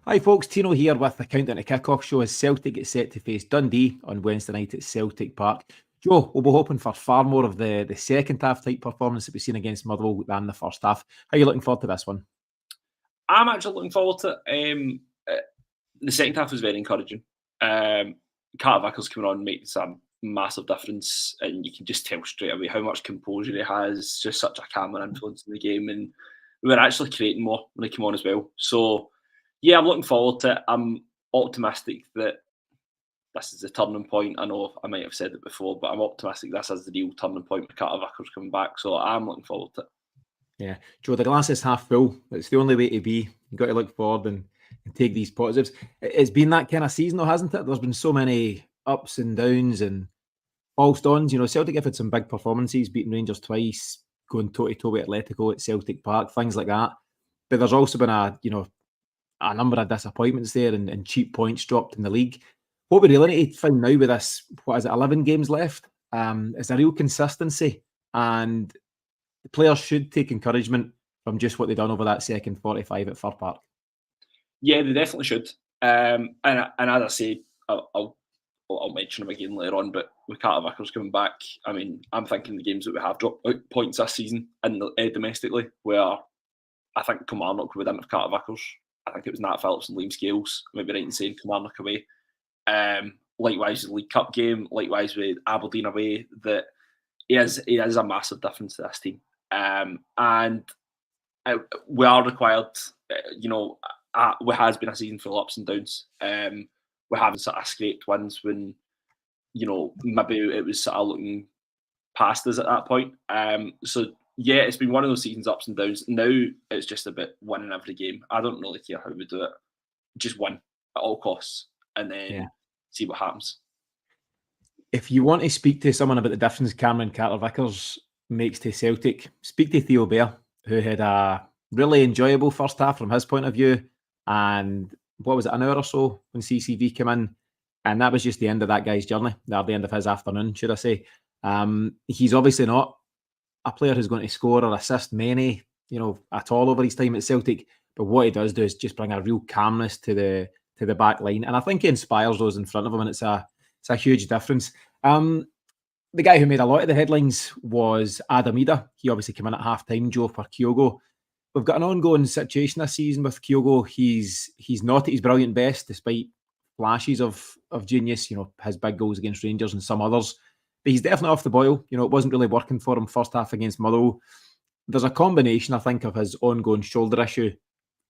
Hi folks, Tino here with the Countdown to Kickoff show as Celtic get set to face Dundee on Wednesday night at Celtic Park. Joe, we'll be hoping for far more of the second half type performance that we've seen against Motherwell than the first half. How are you looking forward to this one? I'm actually looking forward to it. The second half was very encouraging. Carters-Vickers coming on makes a massive difference, and you can just tell straight away how much composure he has, just such a calming influence in the game, and we were actually creating more when he came on as well. So, yeah, I'm looking forward to it. I'm optimistic that this is the turning point. I know I might have said it before, but I'm optimistic this is the real turning point with Carters-Vickers coming back, so I'm looking forward to it. Yeah, Joe, the glass is half full. It's the only way to be. You've got to look forward and take these positives. It's been that kind of season, though, hasn't it? There's been so many ups and downs and false dawns. You know, Celtic have had some big performances, beating Rangers twice, going toe-to-toe with Atletico at Celtic Park, things like that. But there's also been a number of disappointments there and cheap points dropped in the league. What we really need to find now with this, 11 games left, is a real consistency. And the players should take encouragement from just what they've done over that second 45 at Fir Park. Yeah, they definitely should. And as I say, I'll mention them again later on, but with Carters-Vickers coming back, I mean, I'm thinking the games that we have dropped out points this season and domestically, where I think Kilmarnock were in with Carters-Vickers. I think it was Nat Phillips and Liam Scales, maybe right in saying Kilmarnock away. Likewise, the League Cup game, likewise with Aberdeen away, that he is a massive difference to this team. And we are required, we has been a season full of ups and downs. We haven't sort of scraped wins when, maybe it was sort of looking past us at that point. So yeah, it's been one of those seasons, ups and downs. Now it's just about winning every game. I don't really care how we do it. Just win at all costs and then see what happens. If you want to speak to someone about the difference Cameron Carter-Vickers makes to Celtic, speak to Theo Bair, who had a really enjoyable first half from his point of view. And what was it, an hour or so when CCV came in? And that was just the end of that guy's journey, or the end of his afternoon, should I say. He's obviously not a player who's going to score or assist many, at all over his time at Celtic. But what he does do is just bring a real calmness to the back line. And I think he inspires those in front of him, and it's a huge difference. The guy who made a lot of the headlines was Idah. He obviously came in at half-time, Joe, for Kyogo. We've got an ongoing situation this season with Kyogo. He's not at his brilliant best, despite flashes of genius, his big goals against Rangers and some others. But he's definitely off the boil. It wasn't really working for him first half against Motherwell. There's a combination, I think, of his ongoing shoulder issue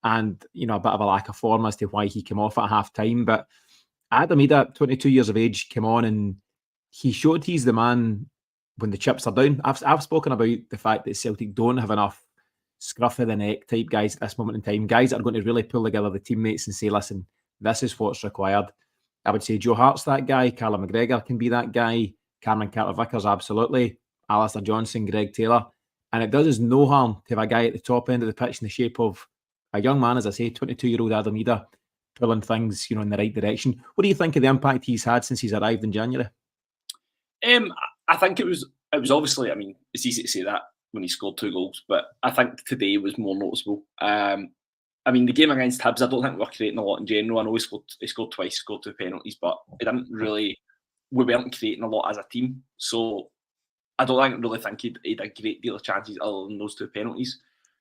and, a bit of a lack of form as to why he came off at half-time. But Idah, 22 years of age, came on and he showed he's the man when the chips are down. I've spoken about the fact that Celtic don't have enough scruff of the neck type guys at this moment in time, guys that are going to really pull together the teammates and say, listen, this is what's required. I would say Joe Hart's that guy, Callum McGregor can be that guy, Cameron Carter-Vickers, absolutely, Alistair Johnson, Greg Taylor. And it does us no harm to have a guy at the top end of the pitch in the shape of a young man, as I say, 22-year-old Idah, pulling things, in the right direction. What do you think of the impact he's had since he's arrived in January? I think it was obviously, I mean, it's easy to say that when he scored 2 goals, but I think today was more noticeable. I mean, the game against Hibs, I don't think we're creating a lot in general. I know he scored twice, scored 2 penalties, but we weren't creating a lot as a team. So I don't really think he had a great deal of chances other than those 2 penalties.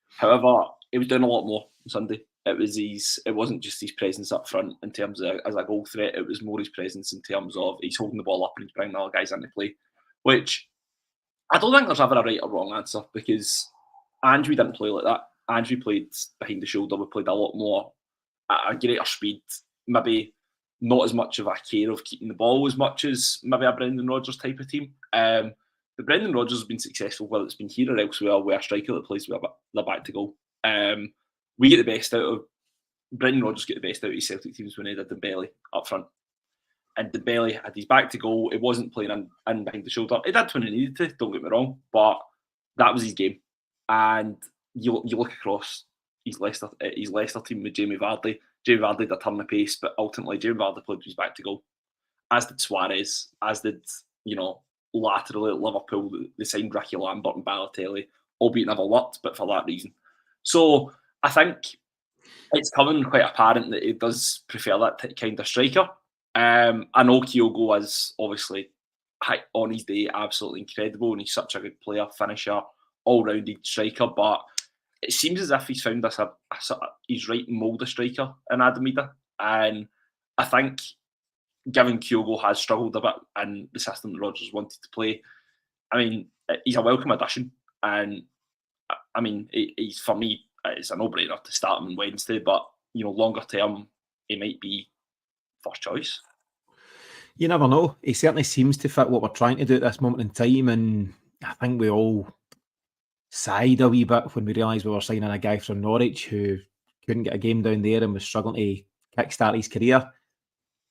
However, he was doing a lot more on Sunday. It wasn't just his presence up front in terms of as a goal threat. It was more his presence in terms of he's holding the ball up and he's bringing other guys into play, which I don't think there's ever a right or wrong answer because Andrew didn't play like that. Andrew played behind the shoulder. We played a lot more at a greater speed, maybe not as much of a care of keeping the ball as much as maybe a Brendan Rodgers type of team. But Brendan Rodgers has been successful, whether it's been here or elsewhere, with a striker that plays with the back to goal. We get the best out of Brendan Rodgers. Get the best out of his Celtic teams when he did Dembele up front, and Dembele had his back to goal. It wasn't playing in behind the shoulder. He did when he needed to. Don't get me wrong, but that was his game. And you look across his Leicester team with Jamie Vardy. Jamie Vardy did a turn of pace, but ultimately Jamie Vardy played with his back to goal, as did Suarez, as did laterally at Liverpool. They signed Ricky Lambert and Balotelli, albeit never worked, but for that reason. So I think it's coming quite apparent that he does prefer that kind of striker. I know Kyogo is obviously on his day absolutely incredible, and he's such a good player, finisher, all-rounded striker, but it seems as if he's found us his right mould of striker in Idah, and I think given Kyogo has struggled a bit in the system that Rodgers wanted to play, I mean, he's a welcome addition, and I mean, he's, for me, it's a no-brainer to start him on Wednesday, but longer term, he might be first choice. You never know. He certainly seems to fit what we're trying to do at this moment in time, and I think we all sighed a wee bit when we realised we were signing a guy from Norwich who couldn't get a game down there and was struggling to kickstart his career.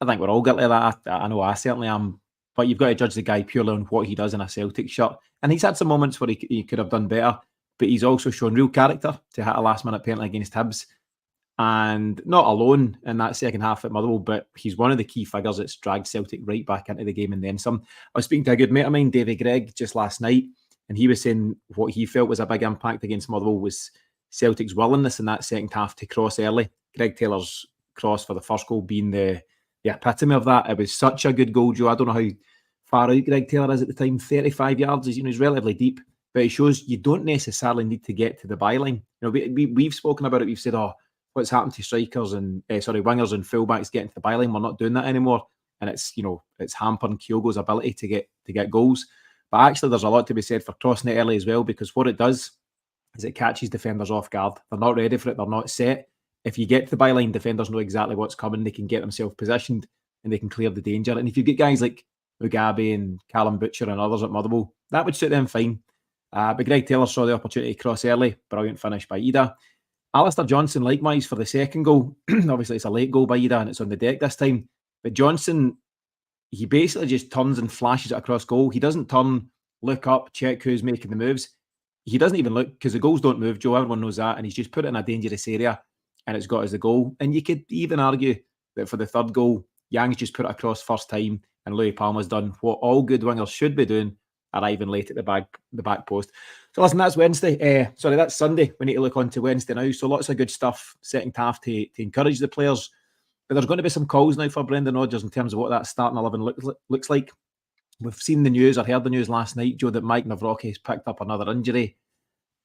I think we're all guilty of that. I know I certainly am. But you've got to judge the guy purely on what he does in a Celtic shirt. And he's had some moments where he could have done better, but he's also shown real character to hit a last-minute penalty against Hibs. And not alone in that second half at Motherwell, but he's one of the key figures that's dragged Celtic right back into the game and then some. I was speaking to a good mate of mine, Davy Gregg, just last night, and he was saying what he felt was a big impact against Motherwell was Celtic's willingness in that second half to cross early. Greg Taylor's cross for the first goal being the epitome of that. It was such a good goal, Joe. I don't know how far out Greg Taylor is at the time, 35 yards. He's relatively deep, but it shows you don't necessarily need to get to the byline. We've spoken about it. We've said, what's happened to strikers and wingers and fullbacks getting to the byline? We're not doing that anymore, and it's hampering Kyogo's ability to get goals. But actually, there's a lot to be said for crossing it early as well, because what it does is it catches defenders off guard. They're not ready for it. They're not set. If you get to the byline, defenders know exactly what's coming. They can get themselves positioned and they can clear the danger. And if you get guys like Mugabe and Callum Butcher and others at Motherwell, that would suit them fine. But Greg Taylor saw the opportunity to cross early. Brilliant finish by Idah. Alistair Johnson, likewise, for the second goal. Obviously, it's a late goal by Idah and it's on the deck this time. But Johnson, he basically just turns and flashes it across goal. He doesn't turn, look up, check who's making the moves. He doesn't even look, because the goals don't move, Joe. Everyone knows that. And he's just put it in a dangerous area and it's got as the goal. And you could even argue that for the third goal, Yang's just put it across first time and Louis Palmer's done what all good wingers should be doing, arriving late at the back post. So listen, that's Wednesday. That's Sunday. We need to look on to Wednesday now. So lots of good stuff, second half to encourage the players. But there's going to be some calls now for Brendan Rodgers in terms of what that starting 11 looks like. We've seen the news, or heard the news last night, Joe, that Mike Nawrocki has picked up another injury.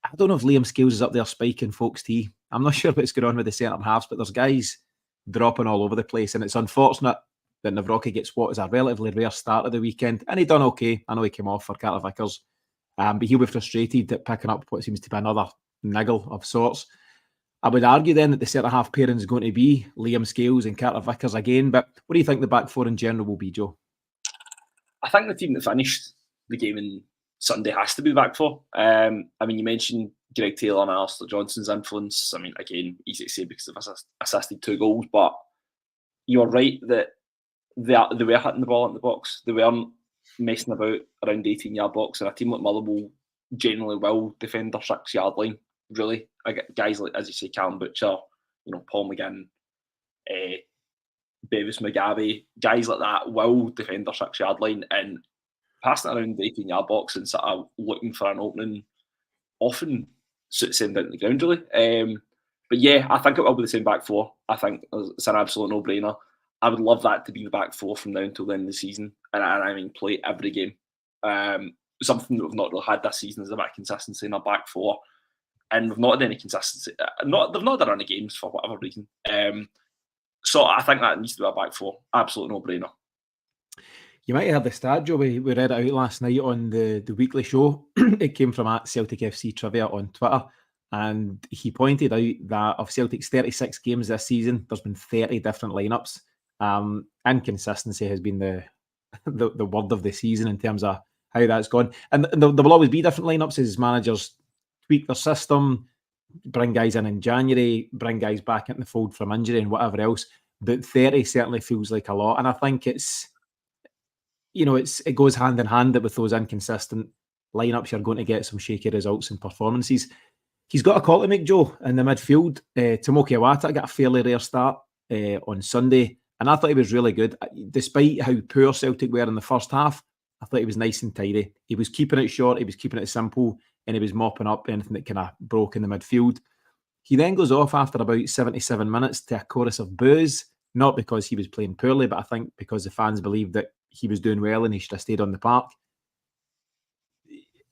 I don't know if Liam Scales is up there spiking folks' tea. I'm not sure what's going on with the centre halves, but there's guys dropping all over the place, and it's unfortunate that Nawrocki gets what is a relatively rare start of the weekend, and he done okay. I know he came off for Carters-Vickers, but he'll be frustrated at picking up what seems to be another niggle of sorts. I would argue then that the centre-half pairing is going to be Liam Scales and Carter-Vickers again, but what do you think the back four in general will be, Joe? I think the team that finished the game on Sunday has to be back four. You mentioned Greg Taylor and Alistair Johnson's influence. Again, easy to say because they've assisted 2 goals, but you're right that they were hitting the ball in the box. They weren't messing about around 18-yard box, and a team like Motherwell generally will defend their 6-yard line, really. Guys like, as you say, Callum Butcher, Paul McGinn, Bevis Mugabe, guys like that will defend their 6-yard line, and passing it around the 18-yard box and sort of looking for an opening often suits them down to the ground, really. But yeah, I think it will be the same back four. I think it's an absolute no-brainer. I would love that to be the back four from now until the end of the season, and play every game. Something that we've not really had this season is a bit of consistency in our back four, and we've not had any consistency. They've not done any games for whatever reason. So I think that needs to be a back four. Absolute no-brainer. You might have the stat, Joe. We read it out last night on the weekly show. It came from at Celtic FC Trivia on Twitter. And he pointed out that of Celtic's 36 games this season, there's been 30 different lineups. Inconsistency has been the word of the season in terms of how that's gone. And there will always be different lineups as managers tweak their system, bring guys in January, bring guys back into the fold from injury and whatever else. But 30 certainly feels like a lot. And I think it goes hand in hand that with those inconsistent lineups, you're going to get some shaky results and performances. He's got a call to make, Joe, in the midfield. Tomoki Iwata got a fairly rare start on Sunday, and I thought he was really good. Despite how poor Celtic were in the first half, I thought he was nice and tidy. He was keeping it short, he was keeping it simple, and he was mopping up anything that kind of broke in the midfield. He then goes off after about 77 minutes to a chorus of boos, not because he was playing poorly, but I think because the fans believed that he was doing well and he should have stayed on the park.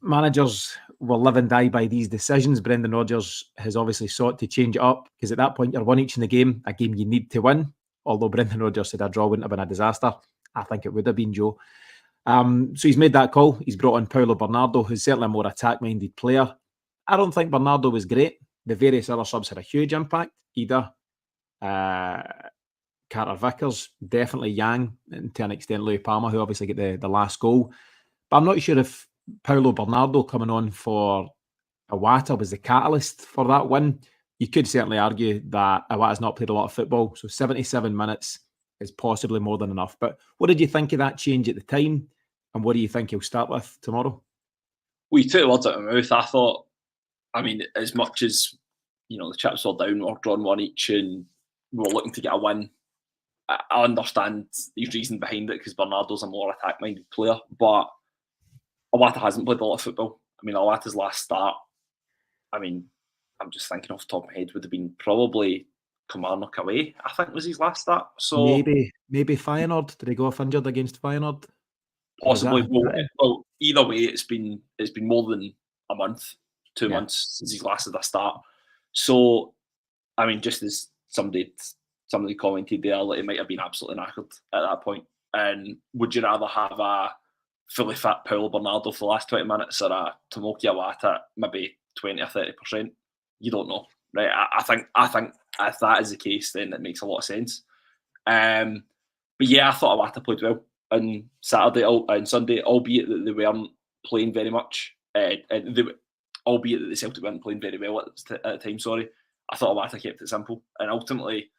Managers will live and die by these decisions. Brendan Rodgers has obviously sought to change it up because at that point you're one each in the game, a game you need to win. Although Brendan Rodgers said a draw wouldn't have been a disaster, I think it would have been, Joe. So he's made that call. He's brought in Paulo Bernardo, who's certainly a more attack-minded player. I don't think Bernardo was great. The various other subs had a huge impact. Idah, Carters-Vickers, definitely Yang, and to an extent Louis Palmer, who obviously get the last goal. But I'm not sure if Paulo Bernardo coming on for Iwata was the catalyst for that win. You could certainly argue that Iwata's not played a lot of football, so 77 minutes is possibly more than enough. But what did you think of that change at the time, and what do you think he'll start with tomorrow? Well, you took the words out of my mouth. I thought, I mean, as much as, the chips were down, we're drawn one each and we were looking to get a win, I understand the reason behind it because Bernardo's a more attack-minded player, but Iwata hasn't played a lot of football. I mean, Iwata's last start, I'm just thinking off the top of my head, would have been probably Kilmarnock away, I think was his last start. So maybe Feyenoord. Did he go off injured against Feyenoord? Possibly. Well, either way, it's been more than a month, 2 months since he's last had a start. So, just as somebody commented there, like, it might have been absolutely knackered at that point. And would you rather have a fully fit Paulo Bernardo for the last 20 minutes or a Tomoki Iwata maybe 20 or 30%? You don't know, right? I think if that is the case, then it makes a lot of sense. But yeah, I thought Iwata played well on Saturday and Sunday, albeit that they weren't playing very much. Albeit that the Celtic weren't playing very well at the time. Sorry, I thought Iwata kept it simple, and ultimately,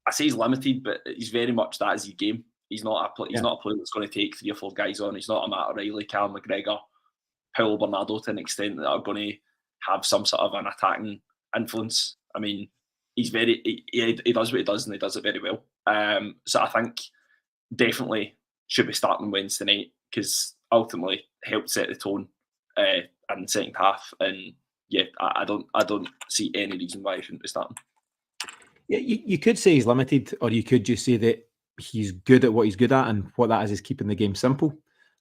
I say he's limited, but he's very much that is his game. He's not a player that's going to take 3 or 4 guys on. He's not a Matt O'Reilly, Callum, McGregor, Paulo Bernardo to an extent that are going to have some sort of an attacking influence. He's he does what he does and he does it very well. So I think definitely should be starting Wednesday night because ultimately helped set the tone in the second half. And yeah, I don't see any reason why he shouldn't be starting. Yeah, you could say he's limited, or you could just say that he's good at what he's good at, and what that is keeping the game simple.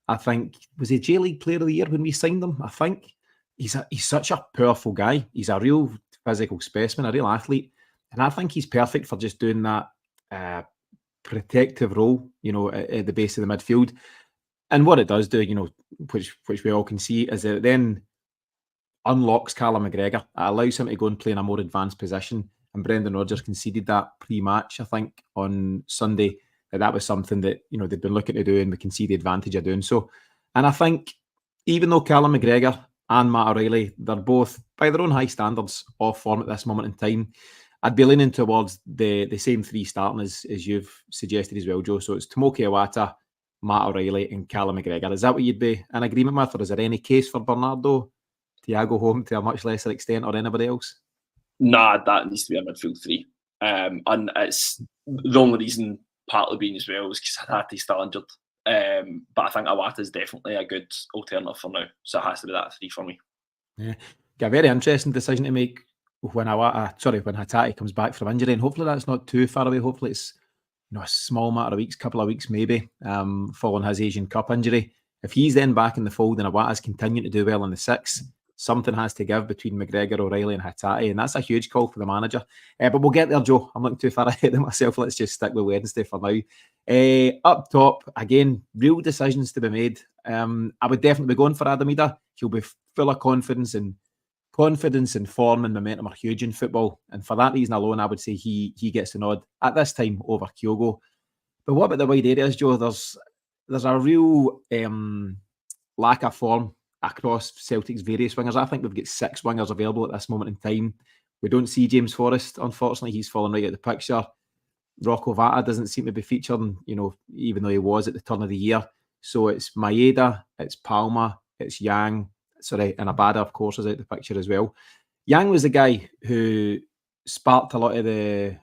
I think, was he J-League Player of the Year when we signed him? I think he's such a powerful guy. He's a real physical specimen, a real athlete, and I think he's perfect for just doing that protective role, at the base of the midfield. And what it does do, which we all can see, is that it then unlocks Callum McGregor. It allows him to go and play in a more advanced position. And Brendan Rodgers conceded that pre-match, I think, on Sunday, that was something that, they'd been looking to do, and we can see the advantage of doing so. And I think, even though Callum McGregor and Matt O'Reilly, they're both, by their own high standards, off form at this moment in time, I'd be leaning towards the same 3 starting as you've suggested as well, Joe. So it's Tomoki Iwata, Matt O'Reilly and Callum McGregor. Is that what you'd be in agreement with, or is there any case for Bernardo, Thiago Home to a much lesser extent, or anybody else? Nah, that needs to be a midfield 3. And it's the only reason partly being as well is because Hadati's still injured. But I think Iwata is definitely a good alternative for now. So it has to be that 3 for me. Yeah. Got a very interesting decision to make when Hatate comes back from injury. And hopefully that's not too far away. Hopefully it's a small matter of weeks, couple of weeks maybe, following his Asian Cup injury. If he's then back in the fold and Iwata's continuing to do well in the 6, something has to give between McGregor, O'Reilly and Hatate, and that's a huge call for the manager. But we'll get there, Joe. I'm looking too far ahead of myself. Let's just stick with Wednesday for now. Up top, again, real decisions to be made. I would definitely be going for Adam Idah. He'll be full of confidence and form and momentum are huge in football. And for that reason alone, I would say he gets the nod at this time over Kyogo. But what about the wide areas, Joe? There's a real lack of form across Celtic's various wingers. I think we've got 6 wingers available at this moment in time. We don't see James Forrest, unfortunately. He's fallen right out of the picture. Rocco Vata doesn't seem to be featuring, even though he was at the turn of the year. So it's Maeda, it's Palma, it's Yang, and Abada, of course, is out of the picture as well. Yang was the guy who sparked a lot of the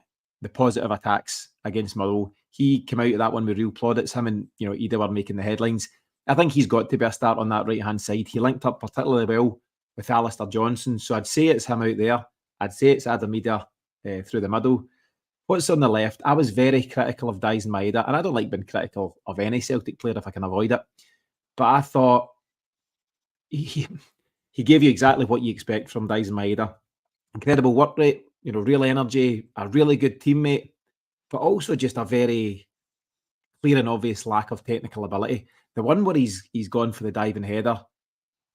positive attacks against Motherwell. He came out of that one with real plaudits. Him and Idah were making the headlines. I think he's got to be a start on that right-hand side. He linked up particularly well with Alistair Johnson. So I'd say it's him out there. I'd say it's Idah through the middle. What's on the left? I was very critical of Dyson Maeda, and I don't like being critical of any Celtic player if I can avoid it. But I thought he gave you exactly what you expect from Dyson Maeda. Incredible work rate, real energy, a really good teammate, but also just a very clear and obvious lack of technical ability. The one where he's gone for the diving header,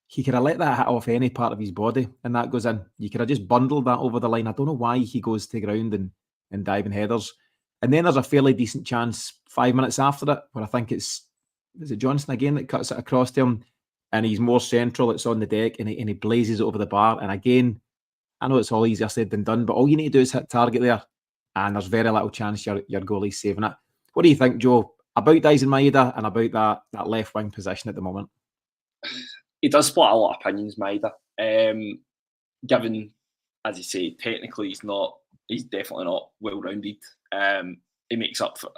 he could have let that hit off any part of his body and that goes in. You could have just bundled that over the line. I don't know why he goes to the ground and diving headers. And then there's a fairly decent chance 5 minutes after it where I think is it Johnson again that cuts it across to him and he's more central, it's on the deck and he blazes it over the bar. And again, I know it's all easier said than done, but all you need to do is hit target there and there's very little chance your goalie's saving it. What do you think, Joe, about Dyson Maeda and about that left wing position at the moment? He does split a lot of opinions, Maeda. Given, as you say, technically he's definitely not well-rounded. He makes up for,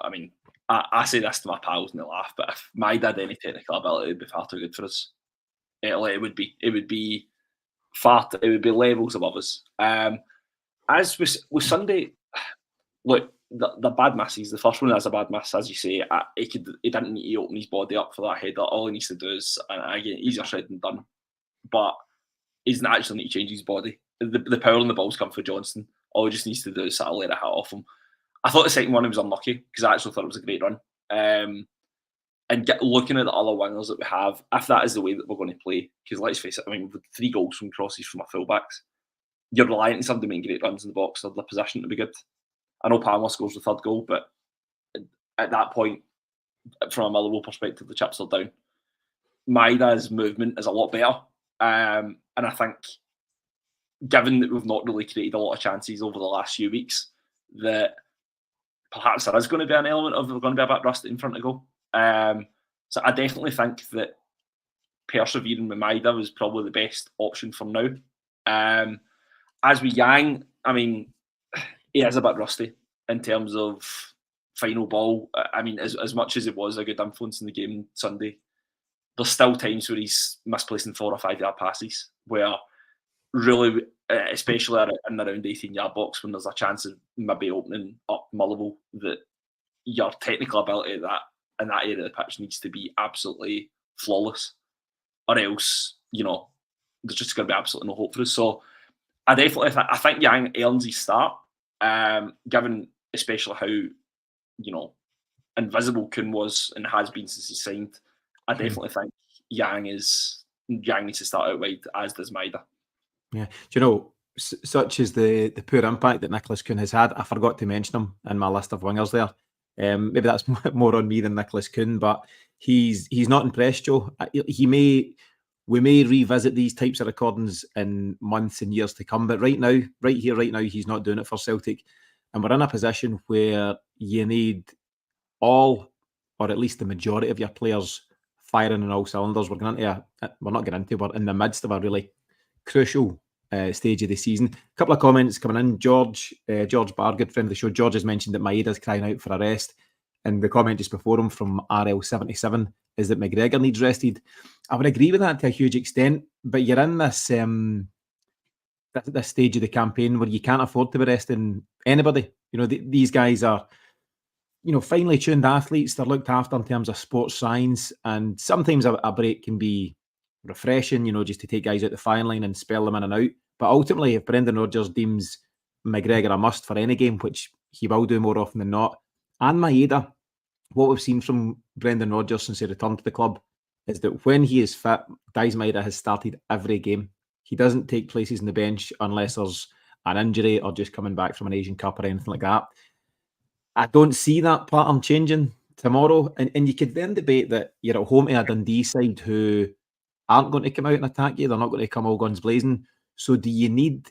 I say this to my pals and they laugh, but if Maeda had any technical ability, it would be far too good for us. It would be levels above us. As with Sunday, look, the bad misses, the first one is a bad miss, as you say. He didn't need to open his body up for that header. All he needs to do is, and again, easier said than done, but he doesn't actually need to change his body. The power on the ball's come for Johnson. All he just needs to do is sort of let it hit off him. I thought the second one he was unlucky because I actually thought it was a great run. And looking at the other wingers that we have, if that is the way that we're going to play, because let's face it, with 3 goals from crosses from our fullbacks, you're relying on somebody making great runs in the box for the position to be good. I know Palmer scores the 3rd goal, but at that point, from a Motherwell perspective, the chips are down. Maeda's movement is a lot better. And I think, given that we've not really created a lot of chances over the last few weeks, that perhaps there is going to be an element of we're going to be a bit rusty in front of goal. So I definitely think that persevering with Maeda is probably the best option for now. As with Yang, he is a bit rusty in terms of final ball. As much as it was a good influence in the game Sunday, there's still times where he's misplacing 4 or 5 yard passes where really, especially in around 18-yard box when there's a chance of maybe opening up Motherwell, that your technical ability in that area of the pitch needs to be absolutely flawless, or else, there's just going to be absolutely no hope for us. So I think Yang earns his start. Given especially how invisible Kuhn was and has been since he signed, I definitely think Yang needs to start out wide, as does Maeda. Yeah, do you know, such is the poor impact that Nicholas Kuhn has had. I forgot to mention him in my list of wingers there. Maybe that's more on me than Nicholas Kuhn, but he's not impressed, Joe. We may revisit these types of recordings in months and years to come, but right now, he's not doing it for Celtic. And we're in a position where you need all, or at least the majority of your players firing on all cylinders. We're in the midst of a really crucial stage of the season. A couple of comments coming in. George Barr, good friend of the show. George has mentioned that Maeda's crying out for a rest. And the comment just before him from RL77 is that McGregor needs rested. I would agree with that to a huge extent, but you're in this stage of the campaign where you can't afford to be resting anybody. These guys are, finely tuned athletes. They're looked after in terms of sports science, and sometimes a break can be refreshing, just to take guys out the firing line and spell them in and out. But ultimately, if Brendan Rodgers deems McGregor a must for any game, which he will do more often than not, and Maeda, what we've seen from Brendan Rodgers since he returned to the club is that when he is fit, Dyson Maeda has started every game. He doesn't take places on the bench unless there's an injury or just coming back from an Asian Cup or anything like that. I don't see that pattern changing tomorrow. And you could then debate that you're at home to a Dundee side who aren't going to come out and attack you. They're not going to come all guns blazing. So do you need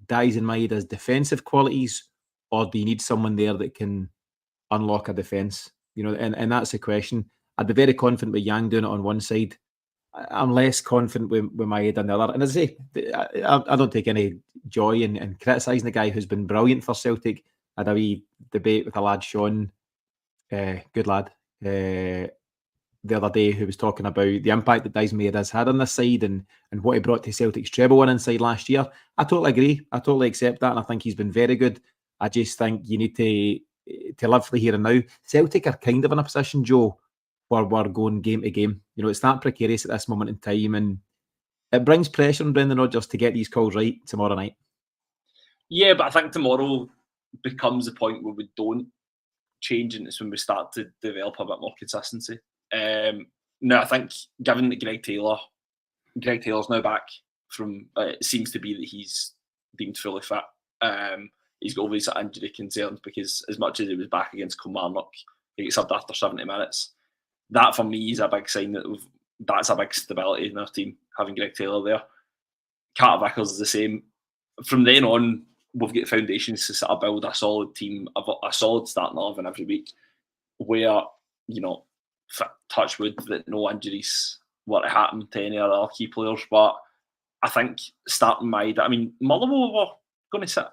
Dyson Maeda's defensive qualities, or do you need someone there that can unlock a defence? And that's the question. I'd be very confident with Yang doing it on one side. I'm less confident with Maeda on the other. And as I say, I don't take any joy in criticising the guy who's been brilliant for Celtic. I had a wee debate with a lad, Sean, good lad, the other day who was talking about the impact that Dice has had on this side and what he brought to Celtic's treble winning side last year. I totally agree. I totally accept that, and I think he's been very good. I just think you need to live for the here and now. Celtic are kind of in a position, Joe, where we're going game to game. You know, it's that precarious at this moment in time, and it brings pressure on Brendan Rodgers to get these calls right tomorrow night. Yeah, but I think tomorrow becomes the point where we don't change, and it's when we start to develop a bit more consistency. Now, I think given that Greg Taylor's now back from, it seems to be that he's deemed fully fit. He's got obviously injury concerns because as much as he was back against Kilmarnock, he gets subbed after 70 minutes. That for me is a big sign that that's a big stability in our team, having Greg Taylor there. Carter-Vickers is the same. From then on, we've got foundations to sort of build a solid team, a solid starting 11 every week, where, you know, touch wood that no injuries were to happen to any of our key players. But I think starting Idah, I mean, Motherwell were going to sit,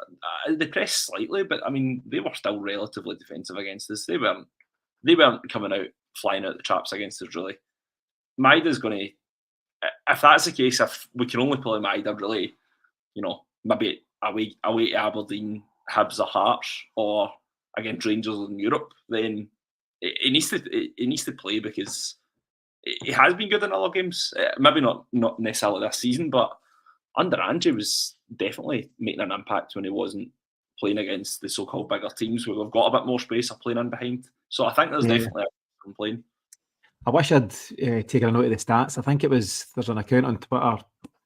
they pressed slightly, but I mean, they were still relatively defensive against us. They weren't coming out flying out the traps against us, really. Idah's going to, if that's the case, if we can only play Idah, really, you know, maybe away to Aberdeen, Hibs or Hearts, or against Rangers in Europe, then he needs to play, because he has been good in other games. Maybe not necessarily this season, but under Ange was definitely making an impact when he wasn't playing against the so-called bigger teams where we've got a bit more space of playing in behind. So I think there's definitely a complaint. I wish I'd taken a note of the stats. I think there's an account on Twitter,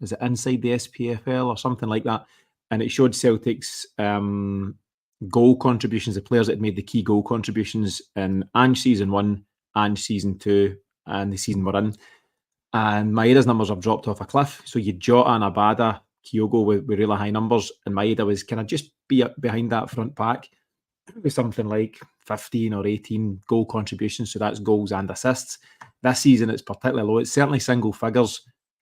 is it Inside the SPFL or something like that, and it showed Celtic's goal contributions, the players that had made the key goal contributions in Ange season 1, Ange season 2, and the season we're in. And Maedah's numbers have dropped off a cliff. So you Jota and Abada, Kyogo with really high numbers, and Maeda was kind of just be up behind that front pack with something like 15 or 18 goal contributions. So that's goals and assists. This season it's particularly low. It's certainly single figures.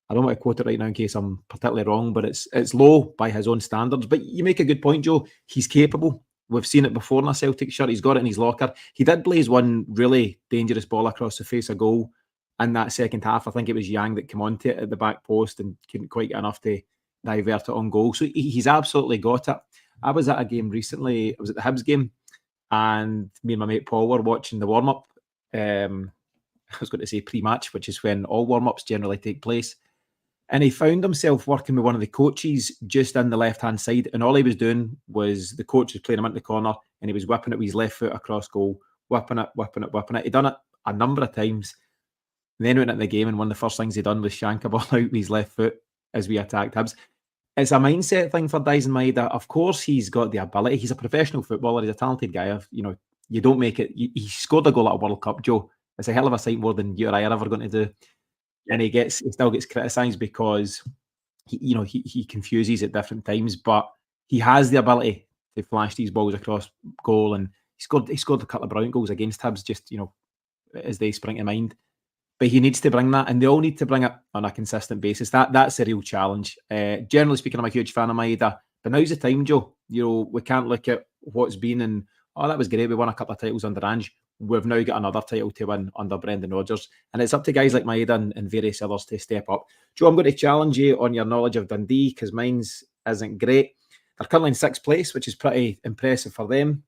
I don't want to quote it right now in case I'm particularly wrong, but it's low by his own standards. But you make a good point, Joe. He's capable. We've seen it before in a Celtic shirt. He's got it in his locker. He did blaze one really dangerous ball across the face of goal in that second half. I think it was Yang that came onto it at the back post and couldn't quite get enough to divert it on goal. So he's absolutely got it. I was at a game recently. I was at the Hibs game, and me and my mate Paul were watching the warm-up. I was going to say pre-match, which is when all warm-ups generally take place. And he found himself working with one of the coaches just in the left-hand side. And all he was doing was the coach was playing him into the corner and he was whipping it with his left foot across goal, whipping it. He'd done it a number of times. And then went into the game, and one of the first things he done was shank a ball out with his left foot as we attacked Hibs. It's a mindset thing for Dyson Maeda. Of course, he's got the ability. He's a professional footballer. He's a talented guy. You know, you don't make it. He scored a goal at a World Cup, Joe. It's a hell of a sight more than you or I are ever going to do. And he still gets criticised because he confuses at different times, but he has the ability to flash these balls across goal, and he scored a couple of brilliant goals against Hibs, just as they spring to mind. But he needs to bring that, and they all need to bring it on a consistent basis. That's a real challenge. Generally speaking, I'm a huge fan of Maeda, but now's the time, Joe. We can't look at what's been and that was great. We won a couple of titles under Ange. We've now got another title to win under Brendan Rodgers, and it's up to guys like Maeda and various others to step up. Joe, I'm going to challenge you on your knowledge of Dundee, because mine's isn't great. They're currently in 6th place, which is pretty impressive for them.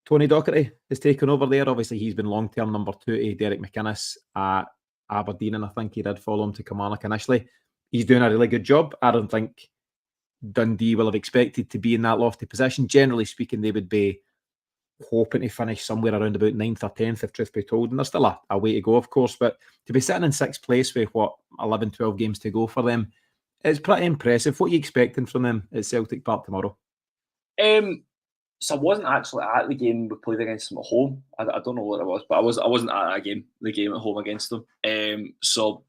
Tony Docherty has taken over there. Obviously, he's been long-term number 2 to Derek McInnes at Aberdeen, and I think he did follow him to Kilmarnock initially. He's doing a really good job. I don't think Dundee will have expected to be in that lofty position. Generally speaking, they would be hoping to finish somewhere around about 9th or 10th, if truth be told. And there's still a way to go, of course. But to be sitting in 6th place with, 11, 12 games to go for them, it's pretty impressive. What are you expecting from them at Celtic Park tomorrow? So I wasn't actually at the game we played against them at home. I don't know what it was, but I wasn't at the game at home against them. So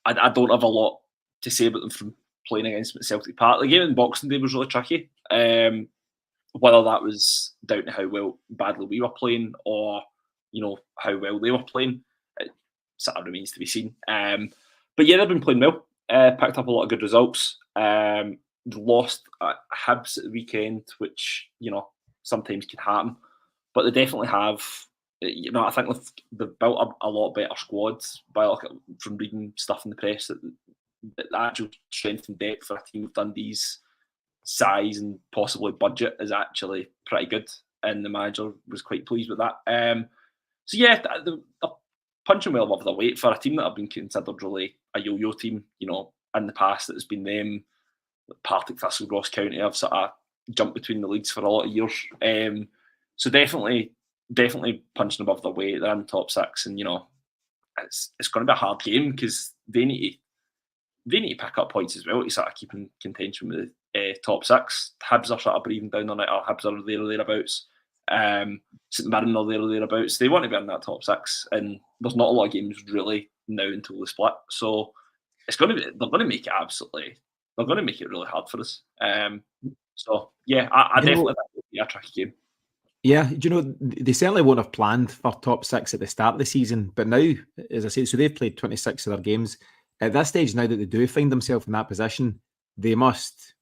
I don't have a lot to say about them from playing against them at Celtic Park. The game in Boxing Day was really tricky. Whether that was down to how badly we were playing, or how well they were playing, it sort of remains to be seen. But yeah, they've been playing well. Picked up a lot of good results. Lost at Hibs at the weekend, which sometimes can happen, but they definitely have You know, I think they've built up a lot better squads from reading stuff in the press that the actual strength and depth for a team of Dundee's size and possibly budget is actually pretty good, and the manager was quite pleased with that. So yeah, they're punching well above their weight for a team that have been considered really a yo-yo team. You know, in the past it's been them, Partick Thistle, Ross County have sort of jumped between the leagues for a lot of years. So definitely punching above their weight. They're in the top six, and you know, it's going to be a hard game because they need to pick up points as well to sort of keep in contention with the top six. Hibs are sort of breathing down on it, or Hibs are there or thereabouts. St Mirren are there or thereabouts. They want to be in that top six, and there's not a lot of games really now until the split. So they're going to make it really hard for us. So yeah, I definitely think it'll be a tricky game. Yeah, do you know, they certainly won't have planned for top six at the start of the season, but now, as I say, so they've played 26 of their games. At this stage, now that they do find themselves in that position, they must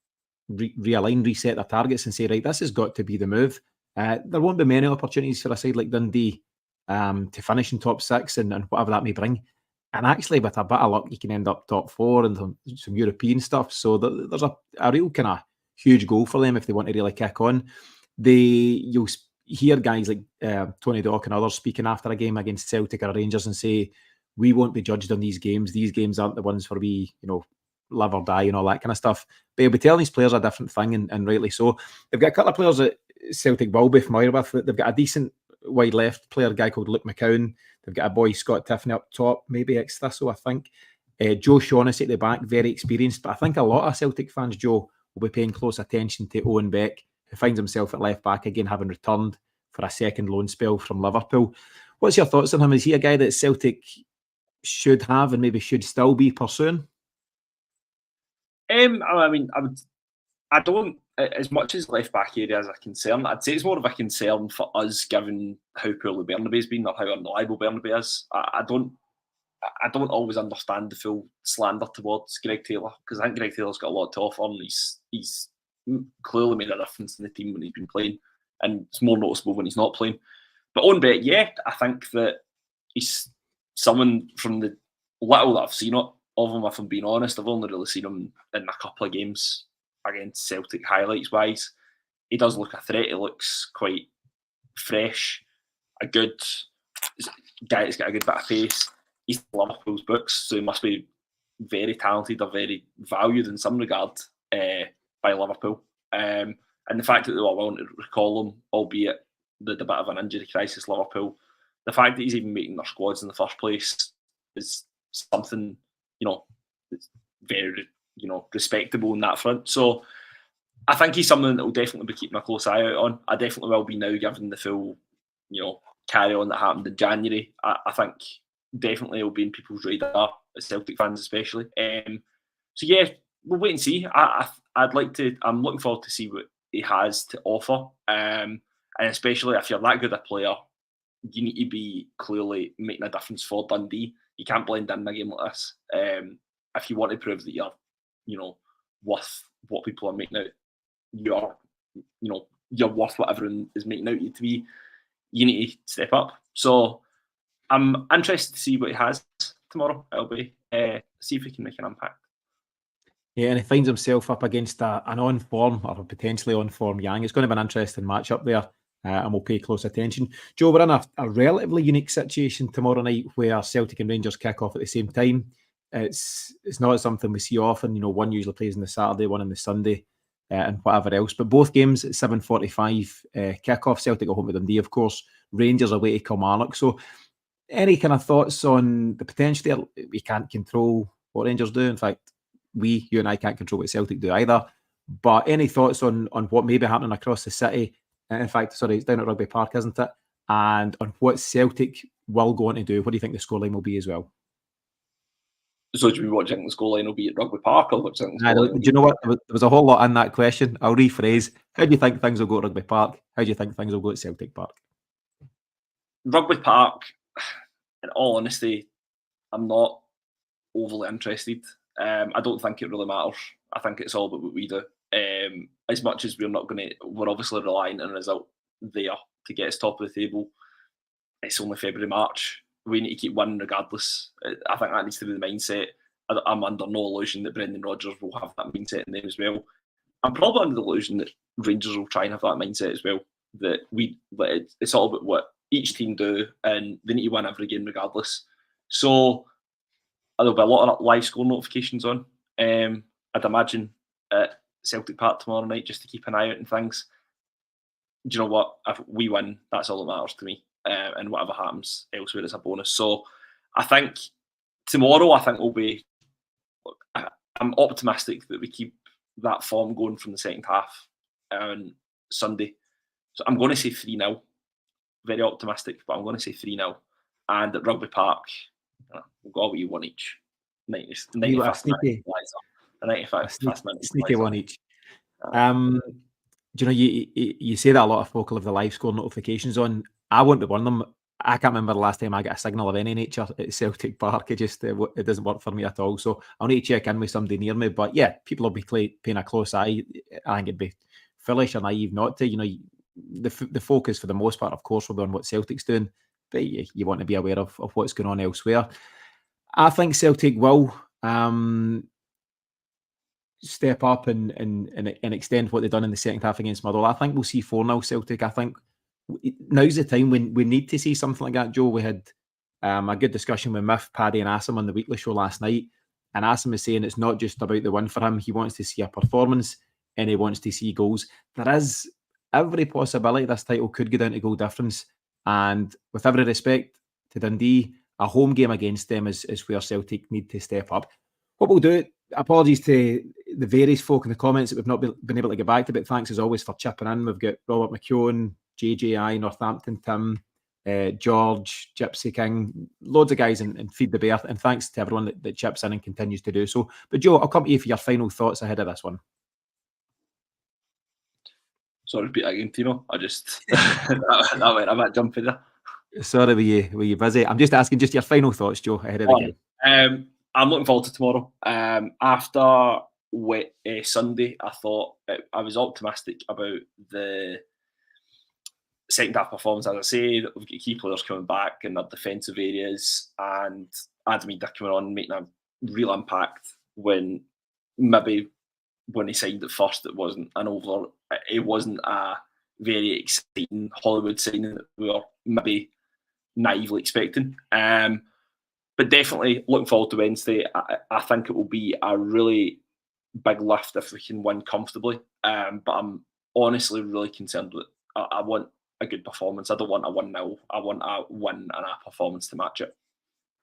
realign, reset their targets and say, right, this has got to be the move. There won't be many opportunities for a side like Dundee to finish in top six and whatever that may bring. And actually, with a bit of luck, you can end up top four and some European stuff. So there's a real kind of huge goal for them if they want to really kick on. You'll hear guys like Tony Joe and others speaking after a game against Celtic or Rangers and say, we won't be judged on these games. These games aren't the ones for we, live or die and all that kind of stuff. But he'll be telling these players a different thing, and rightly so. They've got a couple of players that Celtic will be familiar with. They've got a decent wide left player, a guy called Luke McCowan. They've got a boy, Scott Tiffany, up top, maybe ex-Thistle, I think. Joe Shaughnessy at the back, very experienced. But I think a lot of Celtic fans, Joe, will be paying close attention to Owen Beck, who finds himself at left back again, having returned for a second loan spell from Liverpool. What's your thoughts on him? Is he a guy that Celtic should have and maybe should still be pursuing? I mean, I don't, as much as left back area as a concern, I'd say it's more of a concern for us given how poorly Bernabei's been or how unreliable Bernabei is. I don't always understand the full slander towards Greg Taylor, because I think Greg Taylor's got a lot to offer, and he's clearly made a difference in the team when he's been playing, and it's more noticeable when he's not playing. But Owen Beck, yeah, I think that he's someone from the little that I've seen of him, if I'm being honest. I've only really seen him in a couple of games against Celtic highlights wise. He does look a threat. He looks quite fresh, a good guy that's got a good bit of pace. He's Liverpool's books, so he must be very talented or very valued in some regard by Liverpool. And the fact that they were willing to recall him, albeit the bit of an injury crisis, Liverpool, the fact that he's even making their squads in the first place is something, that's very, respectable in that front. So I think he's something that will definitely be keeping a close eye out on. I definitely will be now, given the full, carry on that happened in January. I think definitely will be in people's radar, as Celtic fans especially. So yeah, we'll wait and see. I'm looking forward to see what he has to offer. And especially if you're that good a player, you need to be clearly making a difference for Dundee. You can't blend in a game like this. If you want to prove that you're, worth what people are making out, you're worth what everyone is making out you to be, you need to step up. So I'm interested to see what he has tomorrow. It'll be see if he can make an impact. Yeah, and he finds himself up against an on-form or a potentially on-form Yang. It's going to be an interesting match-up there, and we'll pay close attention. Joe, we're in a relatively unique situation tomorrow night where Celtic and Rangers kick off at the same time. It's not something we see often. One usually plays on the Saturday, one on the Sunday, and whatever else. But both games at 7:45 kick-off. Celtic at home to Dundee, of course. Rangers away to Kilmarnock. So any kind of thoughts on the potential there? We can't control what Rangers do. In fact, you and I can't control what Celtic do either. But any thoughts on what may be happening across the city? In fact, it's down at Rugby Park, isn't it? And on what Celtic will go on to do. What do you think the scoreline will be as well? So do you mean what do you think the scoreline will be at Rugby Park, or what do you think? Do you know what? There was a whole lot in that question. I'll rephrase. How do you think things will go at Rugby Park? How do you think things will go at Celtic Park? Rugby Park, in all honesty, I'm not overly interested. I don't think it really matters. I think it's all about what we do. As much as we're obviously relying on a result there to get us top of the table. it's only February, March. We need to keep winning regardless. I think that needs to be the mindset. I'm under no illusion that Brendan Rodgers will have that mindset in them as well. I'm probably under the illusion that Rangers will try and have that mindset as well. That it's all about what each team do, and they need to win every game regardless. So there'll be a lot of live score notifications on. I'd imagine at Celtic Park tomorrow night, just to keep an eye out on things. Do you know what? If we win, that's all that matters to me. And whatever happens elsewhere is a bonus. So I think tomorrow, will be. I'm optimistic that we keep that form going from the second half on Sunday. So I'm going to say 3-0. Very optimistic, but I'm going to say 3-0. And at Rugby Park, we'll go with you one each. 95th minute. 95th minute. Sneaky one each. Do you know, you say that a lot of folk will have the live score notifications on. I won't be one of them. I can't remember the last time I got a signal of any nature at Celtic Park. It doesn't work for me at all. So I'll need to check in with somebody near me. But yeah, people will be paying a close eye. I think it'd be foolish or naive not to. You know, the focus for the most part, of course, will be on what Celtic's doing. But you want to be aware of what's going on elsewhere. I think Celtic will step up and extend what they've done in the second half against Motherwell. I think we'll see 4-0 Celtic. I think now's the time when we need to see something like that, Joe. We had a good discussion with Miff, Paddy and Asim on the weekly show last night, and Asim is saying it's not just about the win for him. He wants to see a performance and he wants to see goals. There is every possibility this title could go down to goal difference, and with every respect to Dundee, a home game against them is where Celtic need to step up. What we'll do, apologies to the various folk in the comments that we've not been able to get back to, but thanks as always for chipping in. We've got Robert McKeown, JJI, Northampton, Tim, George, Gypsy King, loads of guys in Feed the Bear, and thanks to everyone that chips in and continues to do so. But Joe, I'll come to you for your final thoughts ahead of this one. Sorry, repeat again, Tino. I just that went a bit jumpy there. Sorry, were you busy? I'm just asking just your final thoughts, Joe, ahead of the game. I'm looking forward to tomorrow. After Sunday, I was optimistic about the second half performance. As I say, we've got key players coming back in their defensive areas, and Adam Idah coming on, making a real impact when he signed at first, it wasn't a very exciting Hollywood signing that we were maybe naively expecting. But definitely looking forward to Wednesday. I think it will be a really big lift if we can win comfortably. But I'm honestly really concerned with I want a good performance. I don't want a 1-0. I want a win and a performance to match it.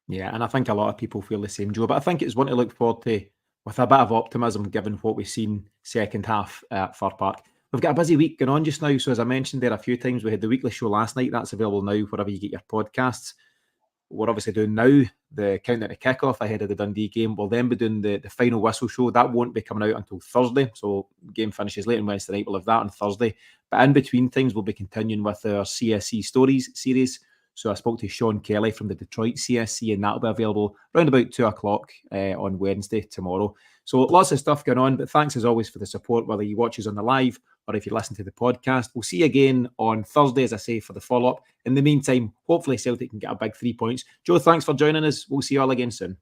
Yeah, and I think a lot of people feel the same, Joe. But I think it's one to look forward to with a bit of optimism given what we've seen second half at Fir Park. We've got a busy week going on just now. So as I mentioned there a few times, we had the weekly show last night. That's available now wherever you get your podcasts. We're obviously doing now the countdown to kickoff ahead of the Dundee game. We'll then be doing the final whistle show. That won't be coming out until Thursday. So game finishes late on Wednesday night. We'll have that on Thursday. But in between times, we'll be continuing with our CSC Stories series. So I spoke to Sean Kelly from the Detroit CSC, and that'll be available around about 2 o'clock on Wednesday tomorrow. So lots of stuff going on, but thanks as always for the support, whether you watch us on the live or if you listen to the podcast. We'll see you again on Thursday, as I say, for the follow-up. In the meantime, hopefully Celtic can get a big 3 points. Joe, thanks for joining us. We'll see you all again soon.